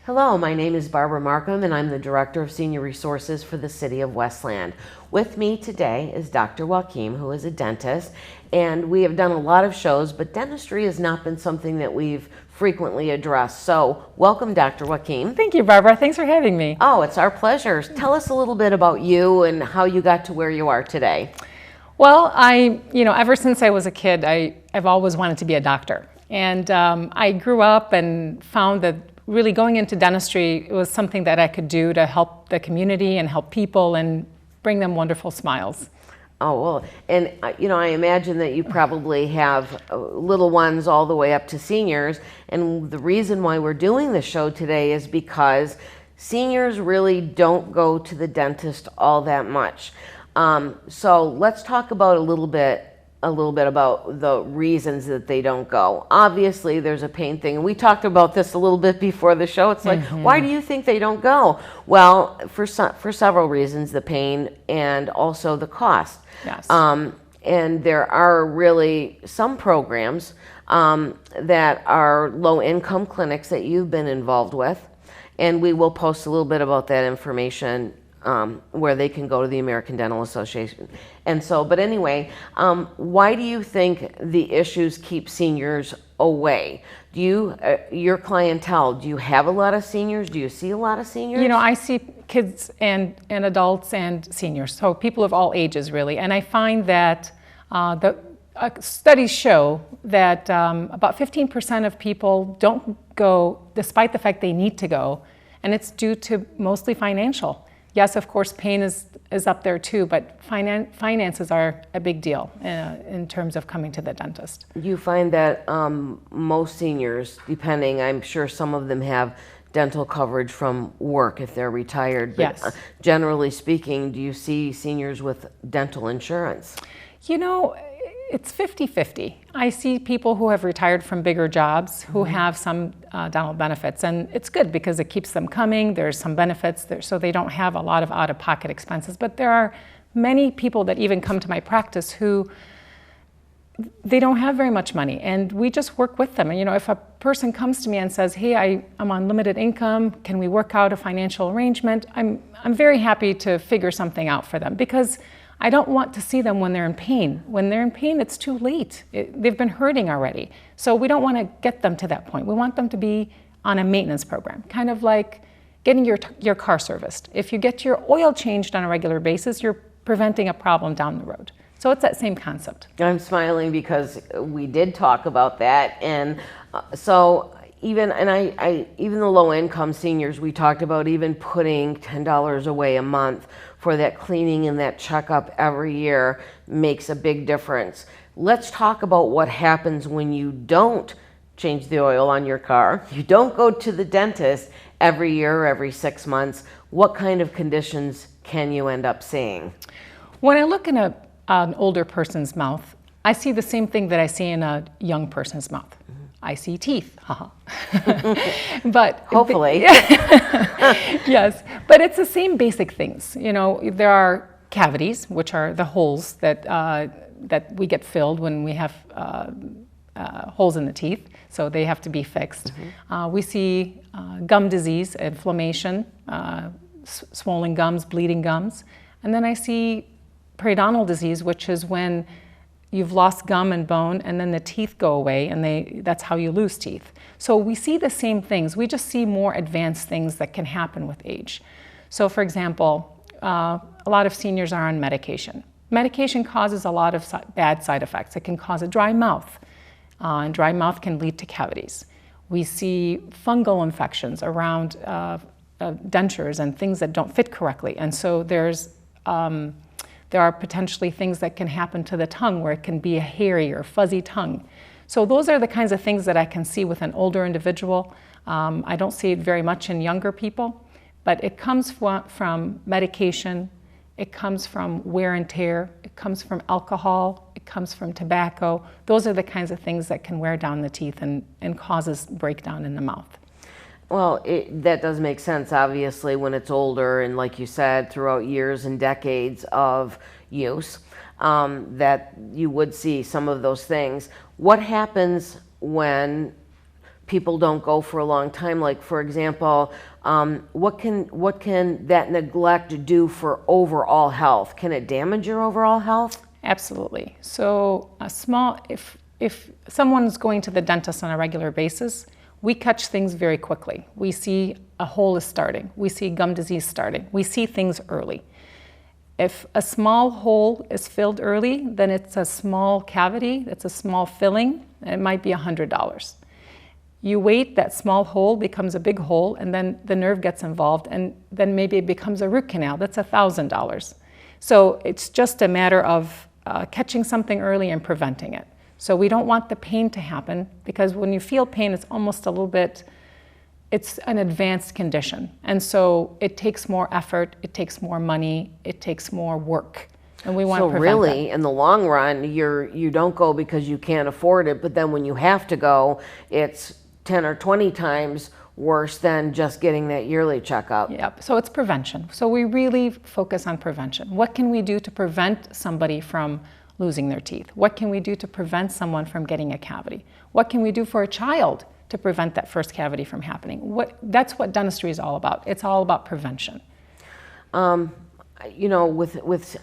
Hello, my name is Barbara Marcum and I'm the Director of Senior Resources for the City of Westland. With me today is Dr. Wakeem, who is a dentist, and we have done a lot of shows, but dentistry has not been something that we've frequently addressed. So welcome, Dr. Wakeem. Thank you, Barbara. Thanks for having me. Oh, it's our pleasure. Tell us a little bit about you and how you got to where you are today. Well, ever since I was a kid, I've always wanted to be a doctor. And I grew up and found that really going into dentistry was something that I could do to help the community and help people and bring them wonderful smiles. Oh, well, and I imagine that you probably have little ones all the way up to seniors. And the reason why we're doing the show today is because seniors really don't go to the dentist all that much. So let's talk about a little bit about the reasons that they don't go. Obviously, there's a pain thing, and we talked about this a little bit before the show. It's like, why do you think they don't go? Well, for several reasons, the pain and also the cost. Yes. And there are really some programs that are low-income clinics that you've been involved with, and we will post a little bit about that information where they can go to the American Dental Association. And so, but anyway, why do you think the issues keep seniors away? Do you, your clientele, do you have a lot of seniors? Do you see a lot of seniors? I see kids and adults and seniors, so people of all ages really. And I find that studies show that about 15% of people don't go despite the fact they need to go, and it's due to mostly financial. Yes, of course, pain is up there too, but finances are a big deal in terms of coming to the dentist. You find that most seniors, depending, I'm sure some of them have dental coverage from work if they're retired, but yes. Generally speaking, do you see seniors with dental insurance? It's 50-50. I see people who have retired from bigger jobs who have some dental benefits, and it's good because it keeps them coming. There's some benefits there, so they don't have a lot of out-of-pocket expenses. But there are many people that even come to my practice who they don't have very much money, and we just work with them. And if a person comes to me and says, "Hey, I'm on limited income. Can we work out a financial arrangement?" I'm very happy to figure something out for them because I don't want to see them when they're in pain. When they're in pain, it's too late. They've been hurting already. So we don't want to get them to that point. We want them to be on a maintenance program, kind of like getting your car serviced. If you get your oil changed on a regular basis, you're preventing a problem down the road. So it's that same concept. I'm smiling because we did talk about that. And so even the low-income seniors, we talked about even putting $10 away a month for that cleaning and that checkup every year makes a big difference. Let's talk about what happens when you don't change the oil on your car. You don't go to the dentist every year or every 6 months. What kind of conditions can you end up seeing? When I look in an older person's mouth, I see the same thing that I see in a young person's mouth. I see teeth, but hopefully, yes. But it's the same basic things. There are cavities, which are the holes that we get filled when we have holes in the teeth, so they have to be fixed. We see gum disease, inflammation, swollen gums, bleeding gums, and then I see periodontal disease, which is when you've lost gum and bone, and then the teeth go away, and that's how you lose teeth. So we see the same things. We just see more advanced things that can happen with age. So for example, a lot of seniors are on medication. Medication causes a lot of bad side effects. It can cause a dry mouth, and dry mouth can lead to cavities. We see fungal infections around dentures and things that don't fit correctly, and so there are potentially things that can happen to the tongue where it can be a hairy or fuzzy tongue. So those are the kinds of things that I can see with an older individual. I don't see it very much in younger people, but it comes from medication, it comes from wear and tear, it comes from alcohol, it comes from tobacco. Those are the kinds of things that can wear down the teeth and causes breakdown in the mouth. Well, that does make sense, obviously, when it's older and, like you said, throughout years and decades of use, that you would see some of those things. What happens when people don't go for a long time? Like, for example, what can that neglect do for overall health? Can it damage your overall health? Absolutely. So if someone's going to the dentist on a regular basis, we catch things very quickly. We see a hole is starting. We see gum disease starting. We see things early. If a small hole is filled early, then it's a small cavity, it's a small filling, and it might be $100. You wait, that small hole becomes a big hole, and then the nerve gets involved, and then maybe it becomes a root canal. That's $1,000. So it's just a matter of catching something early and preventing it. So we don't want the pain to happen, because when you feel pain, it's almost a little bit, it's an advanced condition. And so it takes more effort, it takes more money, it takes more work. And we want to prevent that. So really, in the long run, you don't go because you can't afford it, but then when you have to go, it's 10 or 20 times worse than just getting that yearly checkup. Yep, so it's prevention. So we really focus on prevention. What can we do to prevent somebody from losing their teeth? What can we do to prevent someone from getting a cavity? What can we do for a child to prevent that first cavity from happening? That's what dentistry is all about. It's all about prevention. You know,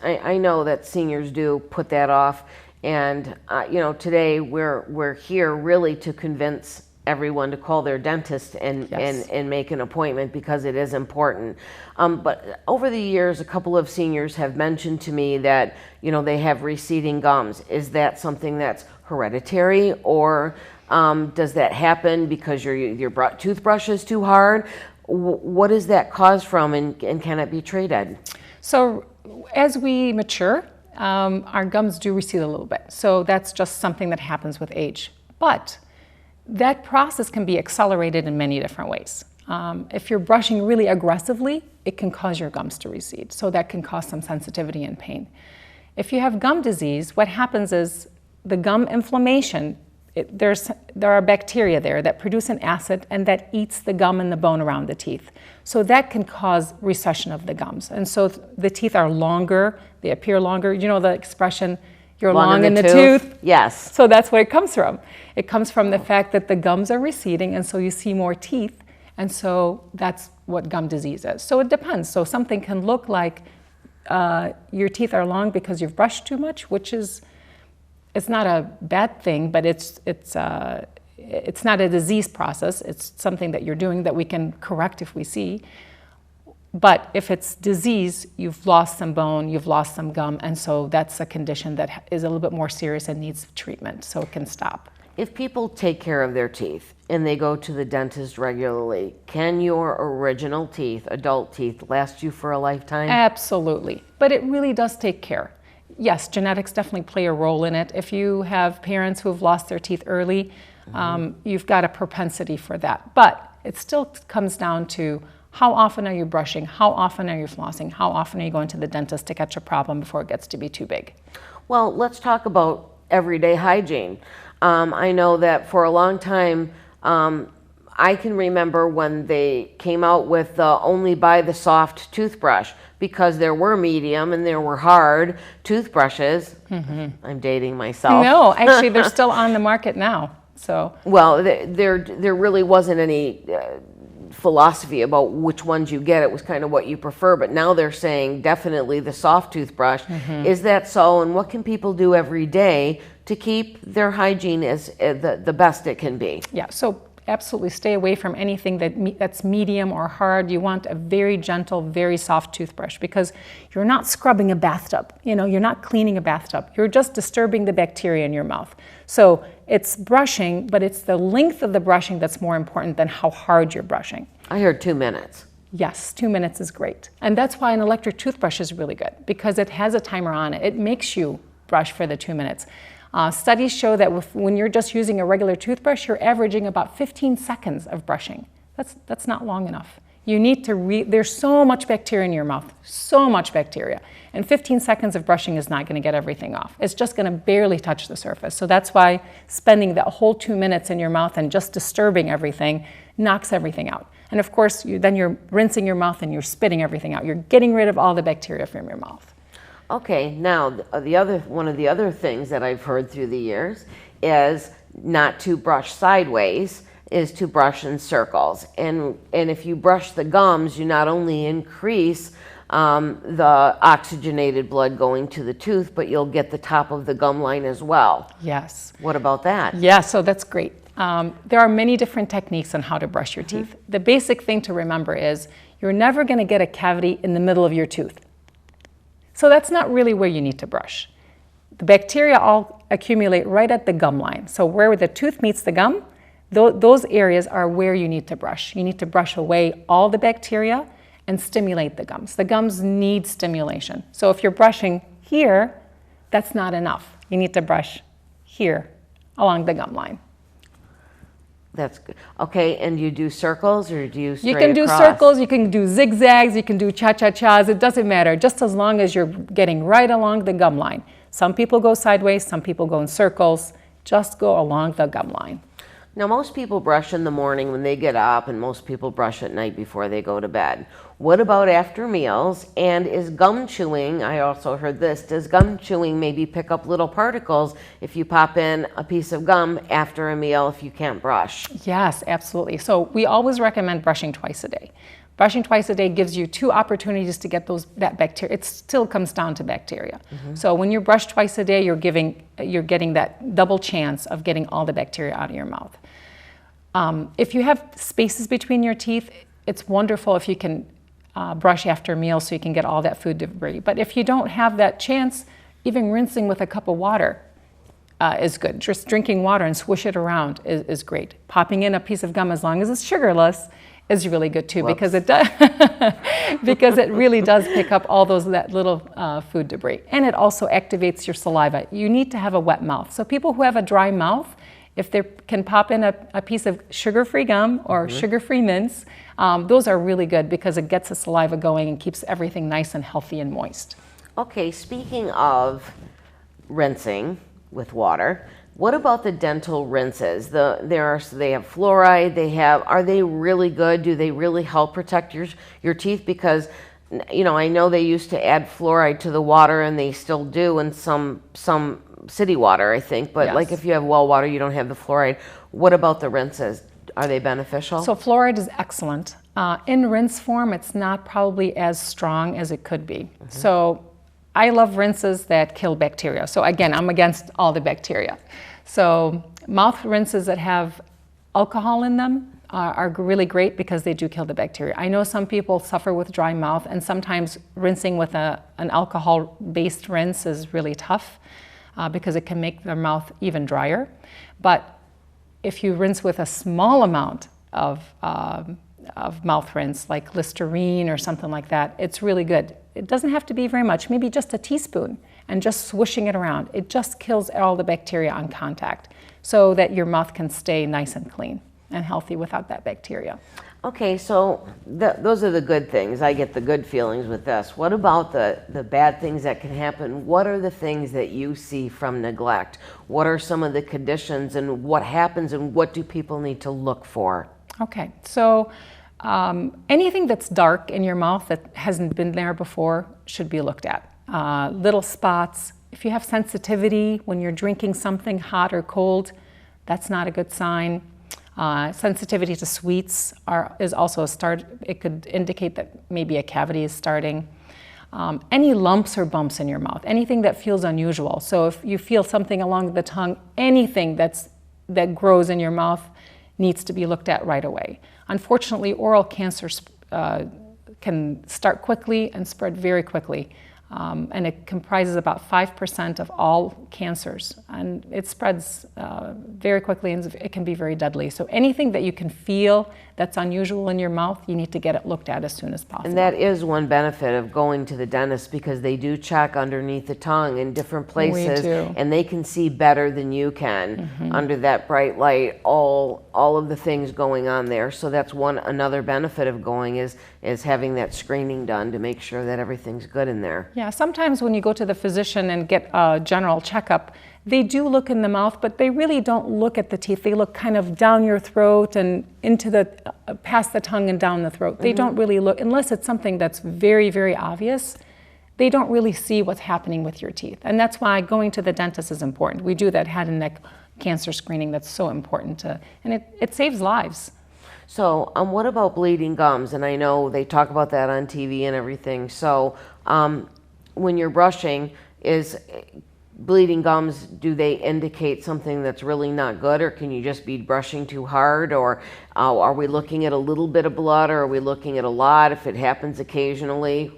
I know that seniors do put that off, and you know, today we're here really to convince everyone to call their dentist and make an appointment, because it is important. But over the years, a couple of seniors have mentioned to me that, you know, they have receding gums. Is that something that's hereditary, or does that happen because your toothbrush is too hard? What is that caused from, and can it be treated? So as we mature, our gums do recede a little bit. So that's just something that happens with age. But that process can be accelerated in many different ways. If you're brushing really aggressively, it can cause your gums to recede. So that can cause some sensitivity and pain. If you have gum disease, what happens is the gum inflammation, there are bacteria there that produce an acid and that eats the gum and the bone around the teeth. So that can cause recession of the gums. And so the teeth are longer, they appear longer. You know the expression, you're long in the tooth? Yes. So that's where it comes from. It comes from the fact that the gums are receding, and so you see more teeth, and so that's what gum disease is. So it depends. So something can look like your teeth are long because you've brushed too much, which is, it's not a bad thing, but it's not a disease process. It's something that you're doing that we can correct if we see. But if it's disease, you've lost some bone, you've lost some gum, and so that's a condition that is a little bit more serious and needs treatment, so it can stop. If people take care of their teeth and they go to the dentist regularly, can your original teeth, adult teeth, last you for a lifetime? Absolutely, but it really does take care. Yes, genetics definitely play a role in it. If you have parents who have lost their teeth early, you've got a propensity for that. But it still comes down to how often are you brushing, how often are you flossing, how often are you going to the dentist to catch a problem before it gets to be too big. Well, let's talk about everyday hygiene. I know that for a long time, I can remember when they came out with the only buy the soft toothbrush, because there were medium and there were hard toothbrushes. I'm dating myself. No, actually they're still on the market now. So well, there really wasn't any philosophy about which ones you get. It was kind of what you prefer, but now they're saying definitely the soft toothbrush. Is that so, and what can people do every day to keep their hygiene as the best it can be? Yeah, so absolutely stay away from anything that's medium or hard. You want a very gentle, very soft toothbrush, because you're not scrubbing a bathtub. You know, you're not cleaning a bathtub. You're just disturbing the bacteria in your mouth. So it's brushing, but it's the length of the brushing that's more important than how hard you're brushing. I heard 2 minutes. Yes, 2 minutes is great. And that's why an electric toothbrush is really good, because it has a timer on it. It makes you brush for the 2 minutes. Studies show that when you're just using a regular toothbrush, you're averaging about 15 seconds of brushing. That's not long enough. You need to there's so much bacteria in your mouth, so much bacteria. And 15 seconds of brushing is not going to get everything off. It's just going to barely touch the surface. So that's why spending that whole 2 minutes in your mouth and just disturbing everything knocks everything out. And of course, then you're rinsing your mouth and you're spitting everything out. You're getting rid of all the bacteria from your mouth. Okay, now one of the other things that I've heard through the years is not to brush sideways, is to brush in circles. And if you brush the gums, you not only increase the oxygenated blood going to the tooth, but you'll get the top of the gum line as well. Yes. What about that? Yeah, so that's great. There are many different techniques on how to brush your teeth. The basic thing to remember is you're never going to get a cavity in the middle of your tooth. So that's not really where you need to brush. The bacteria all accumulate right at the gum line. So where the tooth meets the gum, those areas are where you need to brush. You need to brush away all the bacteria and stimulate the gums. The gums need stimulation. So if you're brushing here, that's not enough. You need to brush here along the gum line. That's good. Okay, and you do circles or do you straight You can do across? circles, you can do zigzags, you can do cha-cha-chas, it doesn't matter, just as long as you're getting right along the gum line. Some people go sideways, some people go in circles, just go along the gum line. Now, most people brush in the morning when they get up, and most people brush at night before they go to bed. What about after meals? And is gum chewing, I also heard this, does gum chewing maybe pick up little particles if you pop in a piece of gum after a meal if you can't brush? Yes, absolutely. So we always recommend brushing twice a day. Brushing twice a day gives you 2 opportunities to get that bacteria. It still comes down to bacteria. So when you brush twice a day, you're getting that double chance of getting all the bacteria out of your mouth. If you have spaces between your teeth, it's wonderful if you can brush after meals so you can get all that food debris. But if you don't have that chance, even rinsing with a cup of water is good. Just drinking water and swish it around is great. Popping in a piece of gum, as long as it's sugarless, is really good too. Because it does because it really does pick up all that little food debris, and it also activates your saliva. You need to have a wet mouth. So people who have a dry mouth, if they can pop in a piece of sugar-free gum or sugar-free mints, those are really good because it gets the saliva going and keeps everything nice and healthy and moist. Okay, speaking of rinsing with water, what about the dental rinses? They have fluoride. Are they really good? Do they really help protect your teeth? Because I know they used to add fluoride to the water, and they still do in some city water, I think. But Yes. like if you have well water, you don't have the fluoride. What about the rinses? Are they beneficial? So fluoride is excellent. In rinse form, it's not probably as strong as it could be. So I love rinses that kill bacteria. So again, I'm against all the bacteria. So mouth rinses that have alcohol in them are really great because they do kill the bacteria. I know some people suffer with dry mouth, and sometimes rinsing with an alcohol-based rinse is really tough because it can make their mouth even drier. But if you rinse with a small amount of mouth rinse, like Listerine or something like that, it's really good. It doesn't have to be very much, maybe just a teaspoon, and just swishing it around. It just kills all the bacteria on contact so that your mouth can stay nice and clean and healthy without that bacteria. Okay, so those are the good things. I get the good feelings with this. What about the bad things that can happen? What are the things that you see from neglect? What are some of the conditions, and what happens, and what do people need to look for? Okay, so anything that's dark in your mouth that hasn't been there before should be looked at. Little spots. If you have sensitivity when you're drinking something hot or cold, that's not a good sign. Sensitivity to sweets is also a start. It could indicate that maybe a cavity is starting. Any lumps or bumps in your mouth, anything that feels unusual. So if you feel something along the tongue, anything that grows in your mouth needs to be looked at right away. Unfortunately, oral cancer can start quickly and spread very quickly. And it comprises about 5% of all cancers, and it spreads very quickly, and it can be very deadly. So anything that you can feel that's unusual in your mouth, you need to get it looked at as soon as possible. And that is one benefit of going to the dentist, because they do check underneath the tongue in different places, and they can see better than you can under that bright light, all of the things going on there. So that's another benefit of going is having that screening done to make sure that everything's good in there. Yeah, sometimes when you go to the physician and get a general checkup, they do look in the mouth, but they really don't look at the teeth. They look kind of down your throat and into past the tongue and down the throat. They don't really look, unless it's something that's very, very obvious, they don't really see what's happening with your teeth. And that's why going to the dentist is important. We do that head and neck cancer screening that's so important and it saves lives. So, what about bleeding gums? And I know they talk about that on TV and everything. So, when you're brushing, is bleeding gums, do they indicate something that's really not good, or can you just be brushing too hard, or are we looking at a little bit of blood, or are we looking at a lot if it happens occasionally?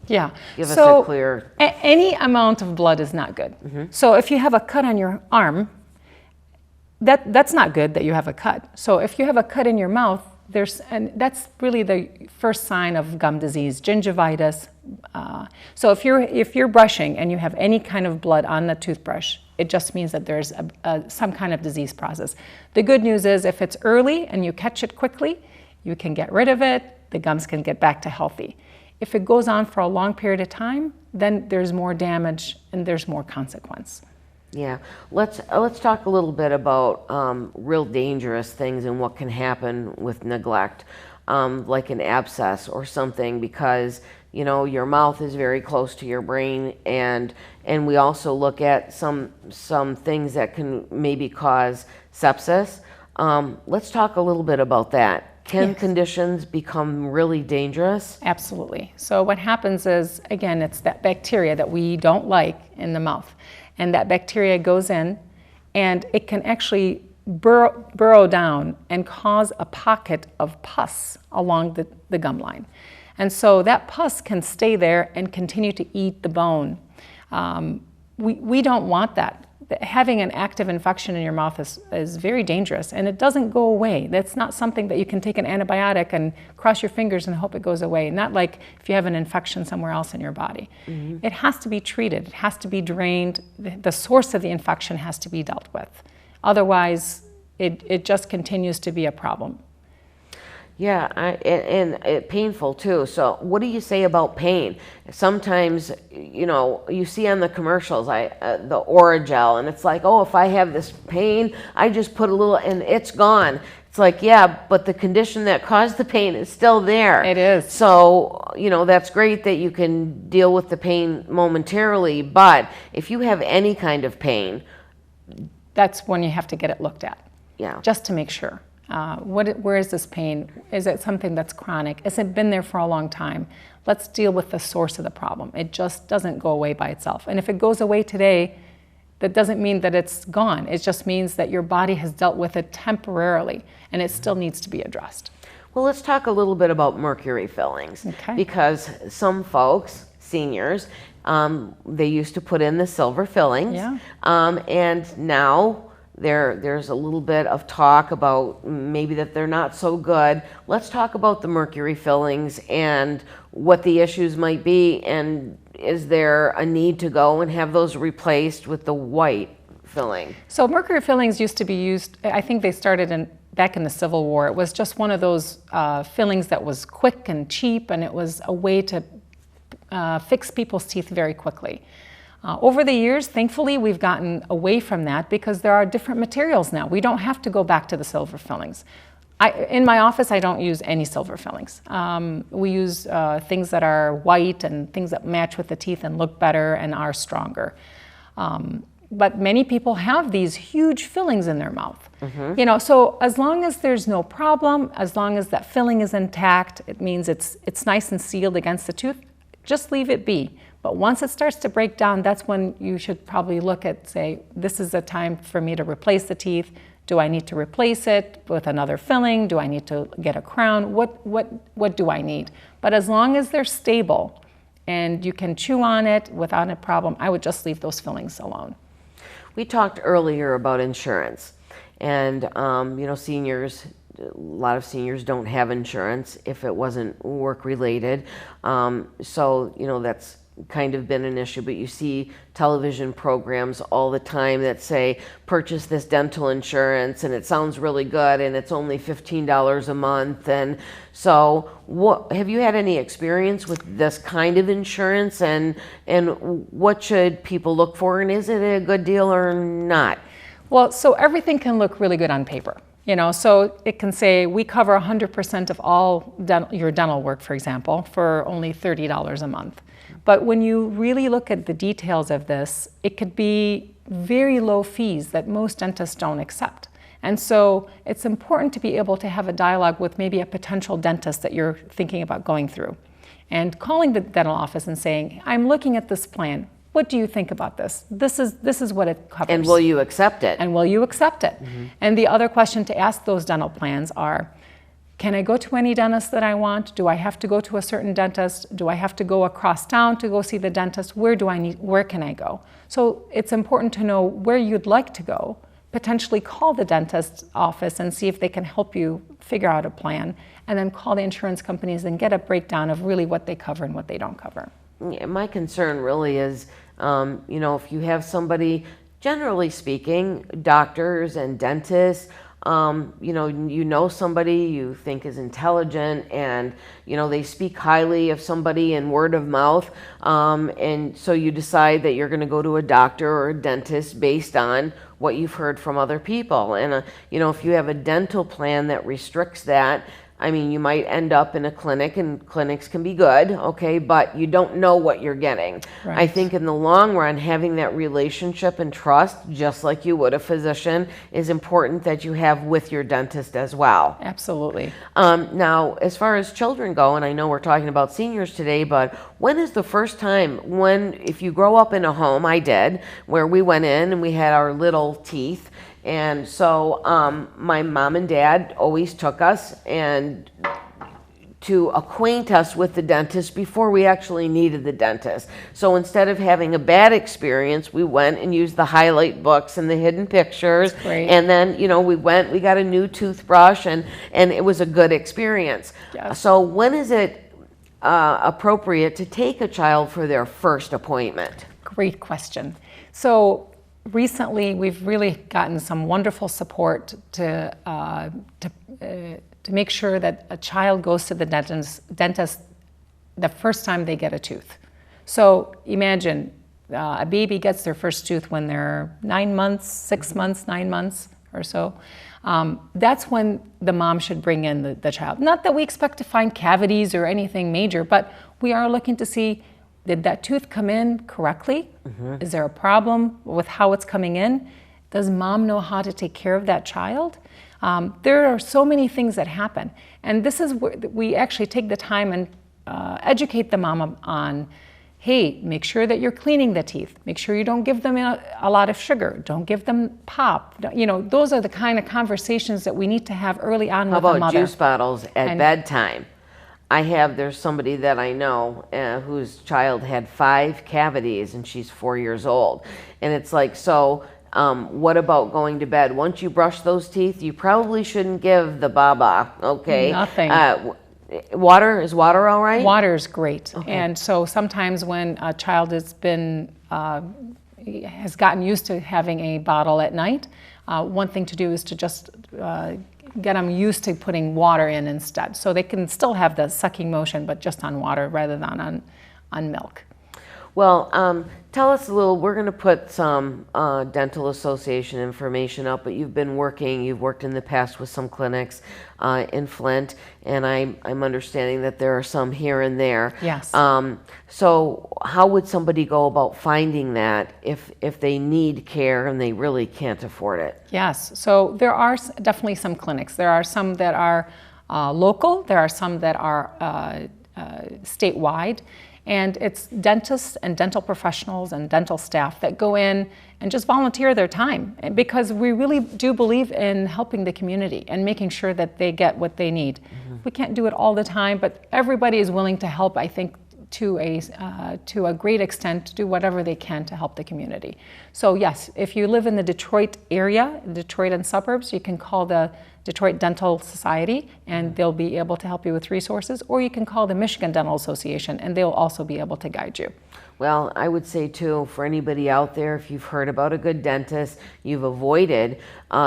Yeah. Give us a clear... any amount of blood is not good. So if you have a cut on your arm, that's not good that you have a cut. So if you have a cut in your mouth, and that's really the first sign of gum disease, gingivitis. So if you're brushing and you have any kind of blood on the toothbrush, it just means that there's some kind of disease process. The good news is if it's early and you catch it quickly, you can get rid of it, the gums can get back to healthy. If it goes on for a long period of time, then there's more damage and there's more consequence. Yeah, let's talk a little bit about real dangerous things and what can happen with neglect, like an abscess or something, because your mouth is very close to your brain, and we also look at some things that can maybe cause sepsis. Let's talk a little bit about that. Can conditions become really dangerous? Absolutely. So what happens is, again, it's that bacteria that we don't like in the mouth. And that bacteria goes in, and it can actually burrow down and cause a pocket of pus along the gum line. And so that pus can stay there and continue to eat the bone. We don't want that. Having an active infection in your mouth is very dangerous, and it doesn't go away. That's not something that you can take an antibiotic and cross your fingers and hope it goes away. Not like if you have an infection somewhere else in your body. It has to be treated. It has to be drained. The source of the infection has to be dealt with. Otherwise, it just continues to be a problem. Yeah, and painful too. So what do you say about pain? Sometimes, you see on the commercials, the Oragel, and it's like, oh, if I have this pain, I just put a little, and it's gone. It's like, yeah, but the condition that caused the pain is still there. It is. So, that's great that you can deal with the pain momentarily, but if you have any kind of pain, that's when you have to get it looked at. Yeah. Just to make sure. Where is this pain? Is it something that's chronic? Has it been there for a long time? Let's deal with the source of the problem. It just doesn't go away by itself. And if it goes away today, that doesn't mean that it's gone. It just means that your body has dealt with it temporarily, and it still needs to be addressed. Well, let's talk a little bit about mercury fillings. Okay. Because some folks, seniors, they used to put in the silver fillings. Yeah. And now there's a little bit of talk about maybe that they're not so good. Let's talk about the mercury fillings and what the issues might be, and is there a need to go and have those replaced with the white filling? So mercury fillings used to be used, I think they started back in the Civil War. It was just one of those fillings that was quick and cheap, and it was a way to fix people's teeth very quickly. Over the years, thankfully, we've gotten away from that because there are different materials now. We don't have to go back to the silver fillings. In my office, I don't use any silver fillings. We use things that are white and things that match with the teeth and look better and are stronger. But many people have these huge fillings in their mouth. So as long as there's no problem, as long as that filling is intact, it means it's nice and sealed against the tooth, just leave it be. But once it starts to break down, that's when you should probably look at, say, this is a time for me to replace the teeth. Do I need to replace it with another filling? Do I need to get a crown? What do I need? But as long as they're stable and you can chew on it without a problem, I would just leave those fillings alone. We talked earlier about insurance, and seniors, a lot of seniors don't have insurance if it wasn't work related. So that's kind of been an issue, but you see television programs all the time that say purchase this dental insurance, and it sounds really good, and it's only $15 a month. And so have you had any experience with this kind of insurance, and what should people look for, and is it a good deal or not? Well, so everything can look really good on paper. You know, so it can say we cover 100% of all your dental work, for example, for only $30 a month. But when you really look at the details of this, it could be very low fees that most dentists don't accept. And so it's important to be able to have a dialogue with maybe a potential dentist that you're thinking about going through, and calling the dental office and saying, I'm looking at this plan. What do you think about this? This is what it covers. And will you accept it? And will you accept it? Mm-hmm. And the other question to ask those dental plans are, can I go to any dentist that I want? Do I have to go to a certain dentist? Do I have to go across town to go see the dentist? Where can I go? So it's important to know where you'd like to go, potentially call the dentist's office and see if they can help you figure out a plan, and then call the insurance companies and get a breakdown of really what they cover and what they don't cover. Yeah, my concern really is, if you have somebody, generally speaking, doctors and dentists, somebody you think is intelligent, and they speak highly of somebody in word of mouth, and so you decide that you're going to go to a doctor or a dentist based on what you've heard from other people. And if you have a dental plan that restricts that, I mean, you might end up in a clinic, and clinics can be good, okay, but you don't know what you're getting. Right. I think in the long run, having that relationship and trust, just like you would a physician, is important that you have with your dentist as well. Absolutely. Now, as far as children go, and I know we're talking about seniors today, but when is the first time if you grow up in a home, I did, where we went in and we had our little teeth, and so my mom and dad always took us and to acquaint us with the dentist before we actually needed the dentist. So instead of having a bad experience, we went and used the highlight books and the hidden pictures. And then, we got a new toothbrush, and it was a good experience. Yes. So when is it appropriate to take a child for their first appointment? Great question. So recently, we've really gotten some wonderful support to make sure that a child goes to the dentist the first time they get a tooth. So imagine a baby gets their first tooth when they're 9 months, 6 months, 9 months or so. That's when the mom should bring in the child. Not that we expect to find cavities or anything major, but we are looking to see, did that tooth come in correctly? Mm-hmm. Is there a problem with how it's coming in? Does mom know how to take care of that child? There are so many things that happen. And this is where we actually take the time and educate the mom on, hey, make sure that you're cleaning the teeth. Make sure you don't give them a lot of sugar. Don't give them pop. Those are the kind of conversations that we need to have early on with the mother. How about juice bottles at bedtime? There's somebody that I know whose child had 5 cavities, and she's 4 years old. And it's like, what about going to bed? Once you brush those teeth, you probably shouldn't give the baba, okay? Nothing. Is water all right? Water is great. Okay. And so sometimes when a child has gotten used to having a bottle at night, one thing to do is to just get them used to putting water in instead. So they can still have the sucking motion, but just on water rather than on milk. Well, tell us a little, we're going to put some dental association information up, but you've worked in the past with some clinics in Flint, and I'm understanding that there are some here and there. Yes. So how would somebody go about finding that if they need care and they really can't afford it? Yes. So there are definitely some clinics. There are some that are local. There are some that are statewide. And it's dentists and dental professionals and dental staff that go in and just volunteer their time, because we really do believe in helping the community and making sure that they get what they need. Mm-hmm. We can't do it all the time, but everybody is willing to help, I think, to a great extent, to do whatever they can to help the community. So yes, if you live in the Detroit area, Detroit and suburbs, you can call the Detroit Dental Society, and they'll be able to help you with resources, or you can call the Michigan Dental Association, and they'll also be able to guide you. Well, I would say too, for anybody out there, if you've heard about a good dentist, you've avoided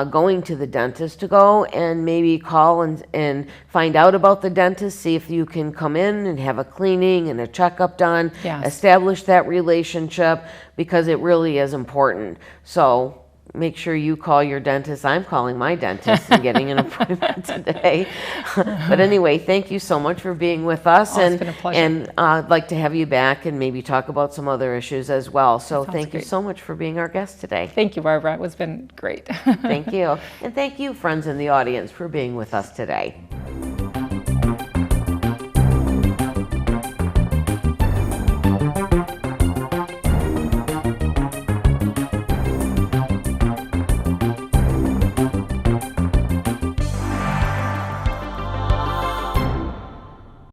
going to the dentist, to go and maybe call and find out about the dentist, see if you can come in and have a cleaning and a checkup done, yes. Establish that relationship, because it really is important. So, make sure you call your dentist. I'm calling my dentist and getting an appointment today. But anyway, thank you so much for being with us. Oh, it's been a pleasure. And I'd like to have you back and maybe talk about some other issues as well. So thank you great. so much for being our guest today. Thank you, Barbara. It's been great. Thank you. And thank you, friends in the audience, for being with us today.